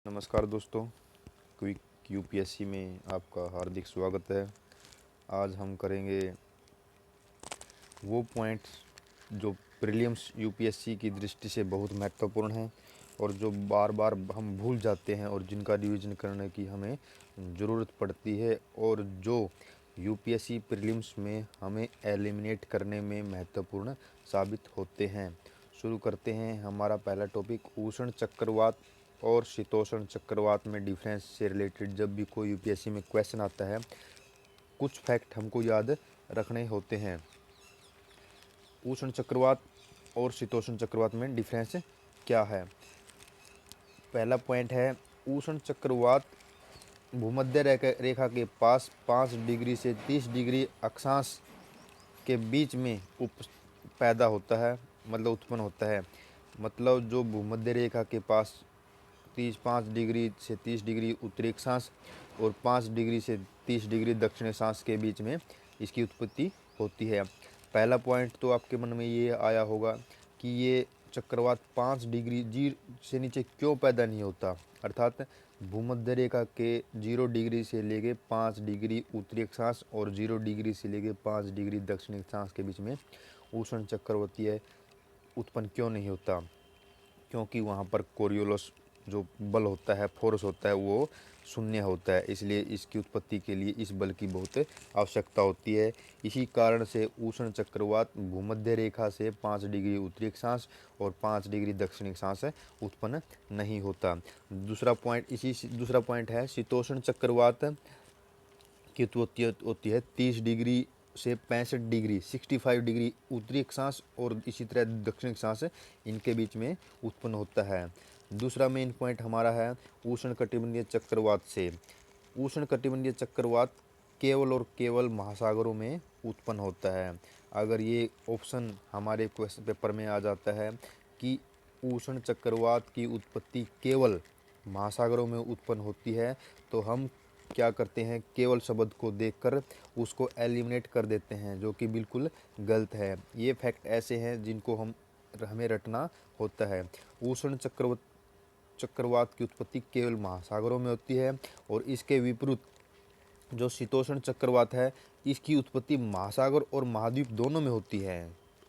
नमस्कार दोस्तों, quick UPSC में आपका हार्दिक स्वागत है। आज हम करेंगे वो पॉइंट्स जो प्रीलिम्स यूपीएससी की दृष्टि से बहुत महत्वपूर्ण हैं और जो बार बार हम भूल जाते हैं और जिनका रिवीजन करने की हमें ज़रूरत पड़ती है और जो यूपीएससी प्रीलिम्स में हमें एलिमिनेट करने में महत्वपूर्ण साबित होते हैं। शुरू करते हैं। हमारा पहला टॉपिक उष्ण चक्रवात और शीतोष्ण चक्रवात में डिफरेंस से रिलेटेड जब भी कोई यूपीएससी में क्वेश्चन आता है, कुछ फैक्ट हमको याद रखने होते हैं। उष्ण चक्रवात और शीतोष्ण चक्रवात में डिफरेंस क्या है? पहला पॉइंट है, उष्ण चक्रवात भूमध्य रेखा के पास 5 डिग्री से 30 डिग्री अक्षांश के बीच में पैदा होता है, मतलब उत्पन्न होता है। मतलब जो भूमध्य रेखा के पास 5 डिग्री से 30 डिग्री उत्तरी अक्षांश और 5 डिग्री से 30 डिग्री दक्षिण अक्षांश के बीच में इसकी उत्पत्ति होती है। पहला पॉइंट तो आपके मन में ये आया होगा कि ये चक्रवात 5 डिग्री जी से नीचे क्यों पैदा नहीं होता, अर्थात भूमध्य रेखा के 0 डिग्री से लेके 5 डिग्री उत्तरी अक्षांश और 0 डिग्री से लेके 5 डिग्री दक्षिणी अक्षांश के बीच में उष्ण चक्रवातीय उत्पन्न क्यों नहीं होता? क्योंकि वहाँ पर कोरियोलस जो बल होता है, फोर्स होता है, वो शून्य होता है। इसलिए इसकी उत्पत्ति के लिए इस बल की बहुत आवश्यकता होती है। इसी कारण से उष्ण चक्रवात भूमध्य रेखा से 5 डिग्री उत्तरी अक्षांश और 5 डिग्री दक्षिणी अक्षांश उत्पन्न नहीं होता। दूसरा पॉइंट है शीतोष्ण चक्रवात की उत्पत्ति होती है 30 डिग्री से 65 डिग्री 65 डिग्री उत्तरी अक्षांश और इसी तरह दक्षिणी अक्षांश इनके बीच में उत्पन्न होता है। दूसरा मेन पॉइंट हमारा है उष्णकटिबंधीय चक्रवात से। उष्णकटिबंधीय चक्रवात केवल और केवल महासागरों में उत्पन्न होता है। अगर ये ऑप्शन हमारे क्वेश्चन पेपर में आ जाता है कि उष्ण चक्रवात की उत्पत्ति केवल महासागरों में उत्पन्न होती है, तो हम क्या करते हैं, केवल शब्द को देखकर उसको एलिमिनेट कर देते हैं, जो कि बिल्कुल गलत है। ये फैक्ट ऐसे हैं जिनको हमें रटना होता है। उष्ण चक्रवात की उत्पत्ति केवल महासागरों में होती है और इसके विपरीत जो शीतोष्ण चक्रवात है, इसकी उत्पत्ति महासागर और महाद्वीप दोनों में होती है।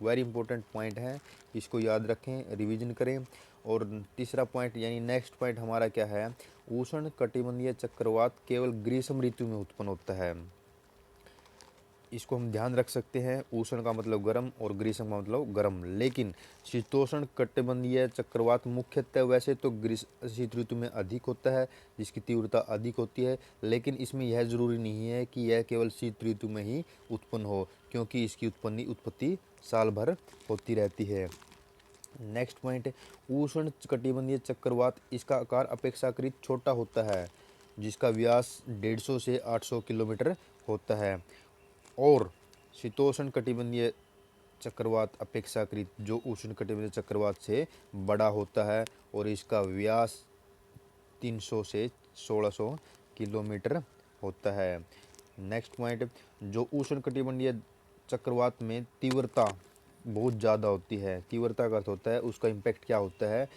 वेरी इंपॉर्टेंट पॉइंट है, इसको याद रखें, रिवीजन करें। और तीसरा पॉइंट यानी नेक्स्ट पॉइंट हमारा क्या है, उष्ण कटिबंधीय चक्रवात केवल ग्रीष्म ऋतु में उत्पन्न होता है। इसको हम ध्यान रख सकते हैं। उष्ण का मतलब गर्म और ग्रीष्म का मतलब गर्म। लेकिन शीतोष्ण कटिबंधीय चक्रवात मुख्यतः वैसे तो शीत ऋतु में अधिक होता है, जिसकी तीव्रता अधिक होती है, लेकिन इसमें यह जरूरी नहीं है कि यह केवल शीत ऋतु में ही उत्पन्न हो, क्योंकि इसकी उत्पत्ति साल भर होती रहती है। नेक्स्ट पॉइंट, उष्ण कटिबंधीय चक्रवात, इसका आकार अपेक्षाकृत छोटा होता है, जिसका व्यास 150 से 800 किलोमीटर होता है। और शीतोष्ण कटिबंधीय चक्रवात अपेक्षाकृत जो उष्ण कटिबंधीय चक्रवात से बड़ा होता है और इसका व्यास 300 से 1600 किलोमीटर होता है। नेक्स्ट पॉइंट, जो उष्ण कटिबंधीय चक्रवात में तीव्रता बहुत ज़्यादा होती है। तीव्रता का अर्थ होता है उसका इम्पैक्ट क्या होता है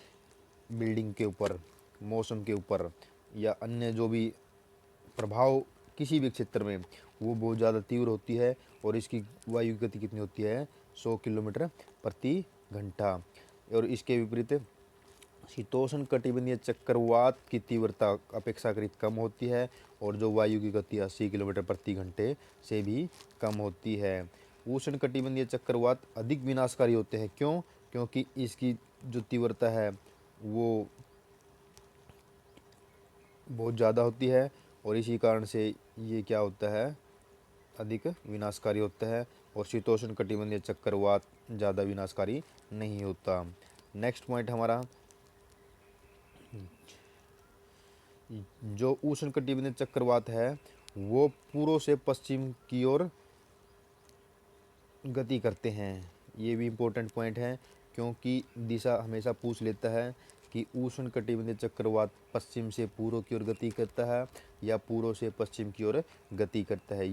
बिल्डिंग के ऊपर, मौसम के ऊपर या अन्य जो भी प्रभाव किसी भी क्षेत्र में, वो बहुत ज़्यादा तीव्र होती है। और इसकी वायु गति कितनी होती है, 100 किलोमीटर प्रति घंटा। और इसके विपरीत शीतोष्ण कटिबंधीय चक्रवात की तीव्रता अपेक्षाकृत कम होती है और जो वायु की गति 80 किलोमीटर प्रति घंटे से भी कम होती है। उष्ण कटिबंधीय चक्रवात अधिक विनाशकारी होते हैं। क्यों? क्योंकि इसकी जो तीव्रता है वो बहुत ज़्यादा होती है और इसी कारण से ये क्या होता है, अधिक विनाशकारी होता है। और शीतोष्ण कटिबंधीय चक्रवात ज़्यादा विनाशकारी नहीं होता। नेक्स्ट पॉइंट हमारा, जो उष्ण कटिबंधीय चक्रवात है वो पूर्व से पश्चिम की ओर गति करते हैं। ये भी इम्पोर्टेंट पॉइंट है, क्योंकि दिशा हमेशा पूछ लेता है कि उष्ण कटिबंधीय चक्रवात पश्चिम से पूर्व की ओर गति करता है या पूर्व से पश्चिम की ओर गति करता है।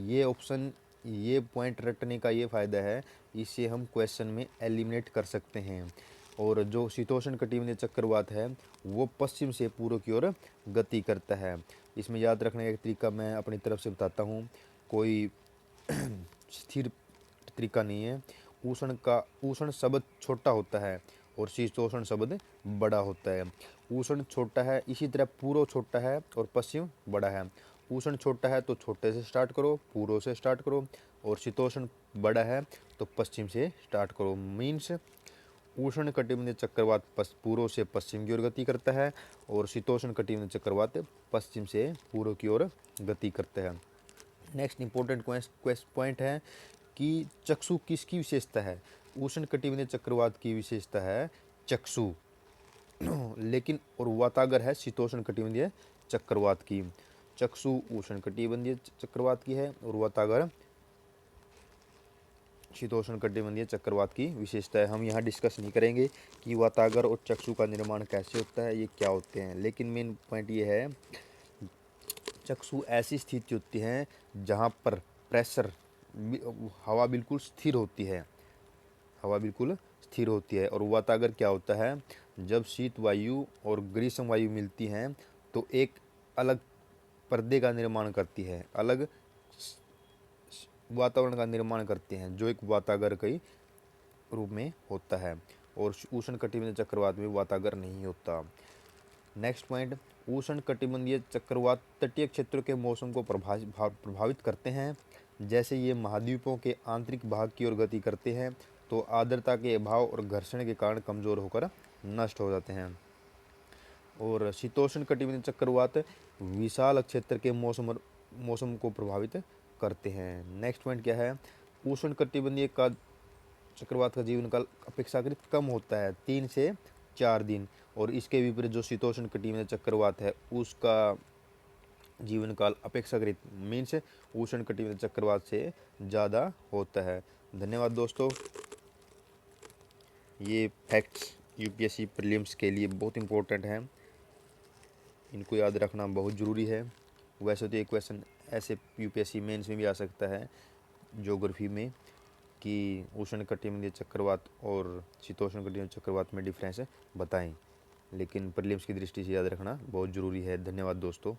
ये पॉइंट रटने का ये फ़ायदा है, इससे हम क्वेश्चन में एलिमिनेट कर सकते हैं। और जो शीतोष्ण कटिबंधीय चक्रवात है वो पश्चिम से पूर्व की ओर गति करता है। इसमें याद रखने का एक तरीका मैं अपनी तरफ से बताता हूँ, कोई स्थिर तरीका नहीं है। उष्ण शब्द छोटा होता है और शीतोष्ण शब्द बड़ा होता है। उष्ण छोटा है, इसी तरह पूर्व छोटा है और पश्चिम बड़ा है। उष्ण छोटा है तो छोटे से स्टार्ट करो, पूर्व से स्टार्ट करो, और शीतोष्ण बड़ा है तो पश्चिम से स्टार्ट करो। मीन्स उष्ण कटिबंधीय चक्रवात पूर्व से पश्चिम की ओर गति करता है और शीतोष्ण कटिबंधीय चक्रवात पश्चिम से पूर्व की ओर गति करता है। नेक्स्ट इंपॉर्टेंट पॉइंट है कि चक्षु किसकी विशेषता है। उष्ण कटिबंधीय चक्रवात की विशेषता है चक्षु, लेकिन और वातागर है शीतोष्ण कटिबंधीय चक्रवात की। चक्षु उष्ण कटिबंधीय चक्रवात की है और वातागर शीतोष्ण कटिबंधीय चक्रवात की विशेषता है। हम यहाँ डिस्कस नहीं करेंगे कि वातागर और चक्षु का निर्माण कैसे होता है, ये क्या होते हैं, लेकिन मेन पॉइंट ये है चक्षु ऐसी स्थिति होती है जहाँ पर प्रेशर, हवा बिल्कुल स्थिर होती है, हवा बिल्कुल स्थिर होती है। और वातागर क्या होता है, जब शीत वायु और ग्रीष्म वायु मिलती हैं तो एक अलग पर्दे का निर्माण करती है, अलग वातावरण का निर्माण करते हैं, जो एक वातागर के रूप में होता है। और उष्ण कटिबंधीय चक्रवात में वातागर नहीं होता। नेक्स्ट पॉइंट, उष्ण कटिबंधीय चक्रवात तटीय क्षेत्रों के मौसम को प्रभावित करते हैं। जैसे ये महाद्वीपों के आंतरिक भाग की ओर गति करते हैं तो आर्द्रता के अभाव और घर्षण के कारण कमज़ोर होकर नष्ट हो जाते हैं। और शीतोष्ण कटिबंधीय चक्रवात विशाल क्षेत्र के मौसम को प्रभावित करते हैं। नेक्स्ट पॉइंट क्या है, उष्ण कटिबंधीय का चक्रवात का जीवन काल अपेक्षाकृत कम होता है, 3 से 4 दिन। और इसके विपरीत जो शीतोष्ण कटिबंधीय चक्रवात है उसका जीवन काल अपेक्षाकृत मीन्स उष्ण कटिबंधीय चक्रवात से ज़्यादा होता है। धन्यवाद दोस्तों। ये फैक्ट्स यूपीएससी प्रीलिम्स के लिए बहुत इंपॉर्टेंट हैं, इनको याद रखना बहुत ज़रूरी है। वैसे तो ये क्वेश्चन ऐसे यूपीएससी मेंस में भी आ सकता है ज्योग्राफी में कि उष्ण कटिबंधीय चक्रवात और शीतोष्ण कटिबंधीय चक्रवात में डिफरेंस बताएं, लेकिन प्रीलिम्स की दृष्टि से याद रखना बहुत ज़रूरी है। धन्यवाद दोस्तों।